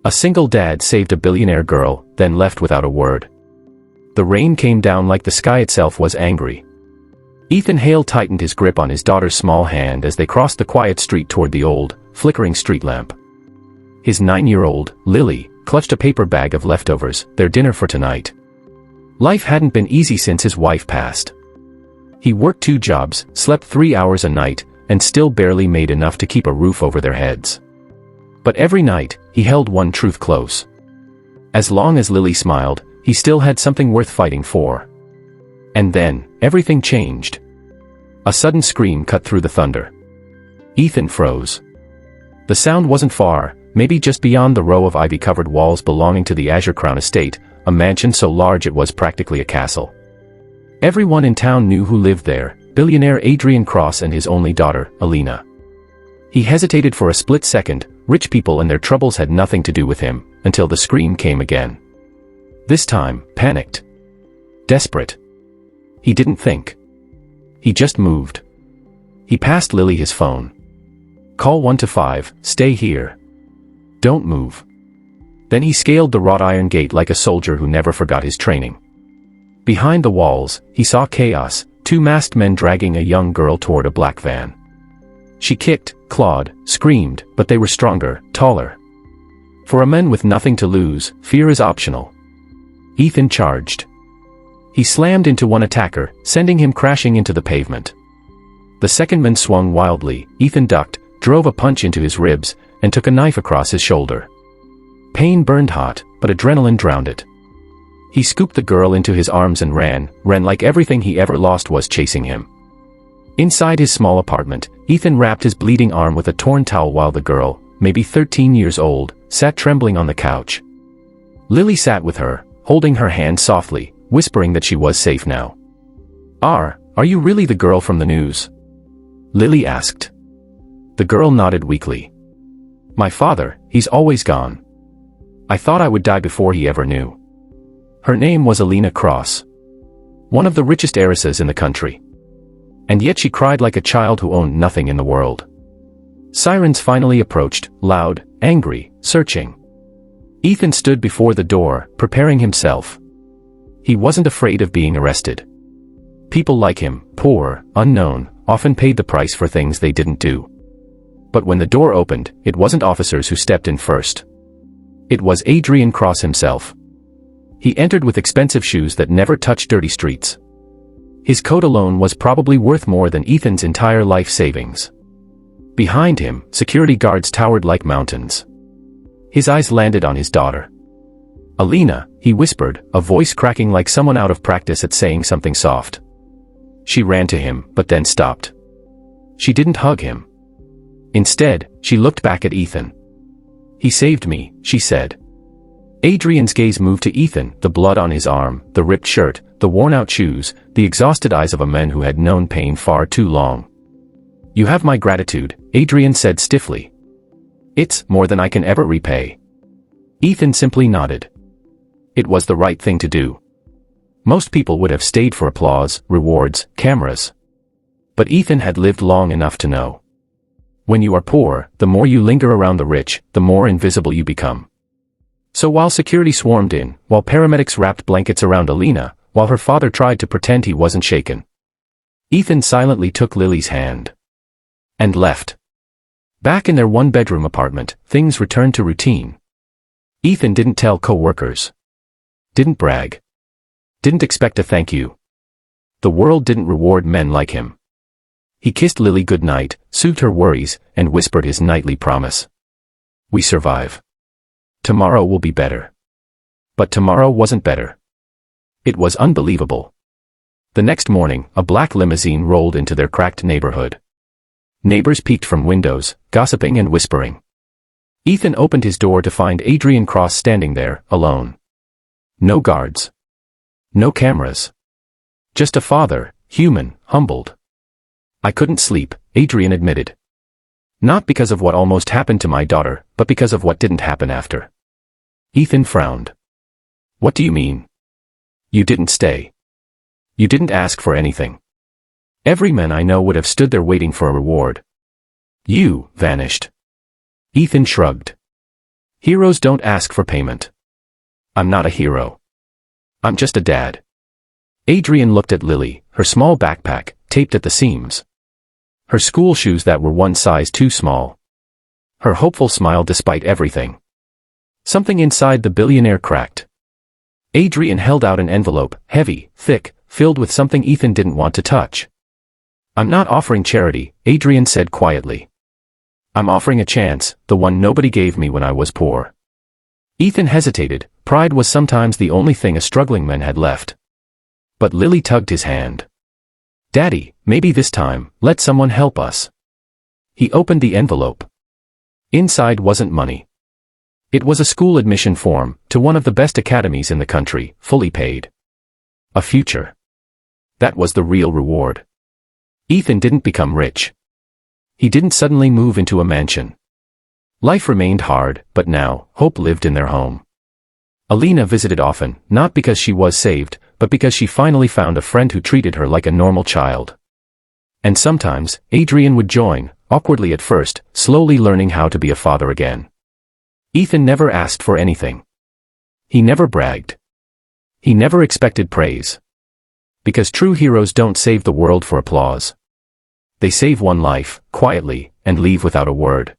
A single dad saved a billionaire girl, then left without a word. The rain came down like the sky itself was angry. Ethan Hale tightened his grip on his daughter's small hand as they crossed the quiet street toward the old, flickering street lamp. His 9-year-old, Lily, clutched a paper bag of leftovers, their dinner for tonight. Life hadn't been easy since his wife passed. He worked 2 jobs, slept 3 hours a night, and still barely made enough to keep a roof over their heads. But every night, he held one truth close. As long as Lily smiled, he still had something worth fighting for. And then, everything changed. A sudden scream cut through the thunder. Ethan froze. The sound wasn't far, maybe just beyond the row of ivy-covered walls belonging to the Azure Crown Estate, a mansion so large it was practically a castle. Everyone in town knew who lived there, billionaire Adrian Cross and his only daughter, Alina. He hesitated for a split second. Rich people and their troubles had nothing to do with him, until the scream came again. This time, panicked. Desperate. He didn't think. He just moved. He passed Lily his phone. Call 125, stay here. Don't move. Then he scaled the wrought iron gate like a soldier who never forgot his training. Behind the walls, he saw chaos, 2 masked men dragging a young girl toward a black van. She kicked, clawed, screamed, but they were stronger, taller. For a man with nothing to lose, fear is optional. Ethan charged. He slammed into one attacker, sending him crashing into the pavement. The second man swung wildly. Ethan ducked, drove a punch into his ribs, and took a knife across his shoulder. Pain burned hot, but adrenaline drowned it. He scooped the girl into his arms and ran like everything he ever lost was chasing him. Inside his small apartment, Ethan wrapped his bleeding arm with a torn towel while the girl, maybe 13 years old, sat trembling on the couch. Lily sat with her, holding her hand softly, whispering that she was safe now. Are you really the girl from the news? Lily asked. The girl nodded weakly. My father, he's always gone. I thought I would die before he ever knew. Her name was Alina Cross. One of the richest heiresses in the country. And yet she cried like a child who owned nothing in the world. Sirens finally approached, loud, angry, searching. Ethan stood before the door, preparing himself. He wasn't afraid of being arrested. People like him, poor, unknown, often paid the price for things they didn't do. But when the door opened, it wasn't officers who stepped in first. It was Adrian Cross himself. He entered with expensive shoes that never touched dirty streets. His coat alone was probably worth more than Ethan's entire life savings. Behind him, security guards towered like mountains. His eyes landed on his daughter. Alina, he whispered, a voice cracking like someone out of practice at saying something soft. She ran to him, but then stopped. She didn't hug him. Instead, she looked back at Ethan. He saved me, she said. Adrian's gaze moved to Ethan, the blood on his arm, the ripped shirt, the worn-out shoes, the exhausted eyes of a man who had known pain far too long. You have my gratitude, Adrian said stiffly. It's more than I can ever repay. Ethan simply nodded. It was the right thing to do. Most people would have stayed for applause, rewards, cameras. But Ethan had lived long enough to know. When you are poor, the more you linger around the rich, the more invisible you become. So while security swarmed in, while paramedics wrapped blankets around Alina, while her father tried to pretend he wasn't shaken, Ethan silently took Lily's hand. And left. Back in their one-bedroom apartment, things returned to routine. Ethan didn't tell co-workers. Didn't brag. Didn't expect a thank you. The world didn't reward men like him. He kissed Lily goodnight, soothed her worries, and whispered his nightly promise. We survive. Tomorrow will be better. But tomorrow wasn't better. It was unbelievable. The next morning, a black limousine rolled into their cracked neighborhood. Neighbors peeked from windows, gossiping and whispering. Ethan opened his door to find Adrian Cross standing there, alone. No guards. No cameras. Just a father, human, humbled. I couldn't sleep, Adrian admitted. Not because of what almost happened to my daughter, but because of what didn't happen after. Ethan frowned. What do you mean? You didn't stay. You didn't ask for anything. Every man I know would have stood there waiting for a reward. You vanished. Ethan shrugged. Heroes don't ask for payment. I'm not a hero. I'm just a dad. Adrian looked at Lily, her small backpack, taped at the seams. Her school shoes that were one size too small. Her hopeful smile despite everything. Something inside the billionaire cracked. Adrian held out an envelope, heavy, thick, filled with something Ethan didn't want to touch. I'm not offering charity, Adrian said quietly. I'm offering a chance, the one nobody gave me when I was poor. Ethan hesitated. Pride was sometimes the only thing a struggling man had left. But Lily tugged his hand. Daddy, maybe this time, let someone help us. He opened the envelope. Inside wasn't money. It was a school admission form, to one of the best academies in the country, fully paid. A future. That was the real reward. Ethan didn't become rich. He didn't suddenly move into a mansion. Life remained hard, but now, hope lived in their home. Alina visited often, not because she was saved, but because she finally found a friend who treated her like a normal child. And sometimes, Adrian would join, awkwardly at first, slowly learning how to be a father again. Ethan never asked for anything. He never bragged. He never expected praise. Because true heroes don't save the world for applause. They save one life, quietly, and leave without a word.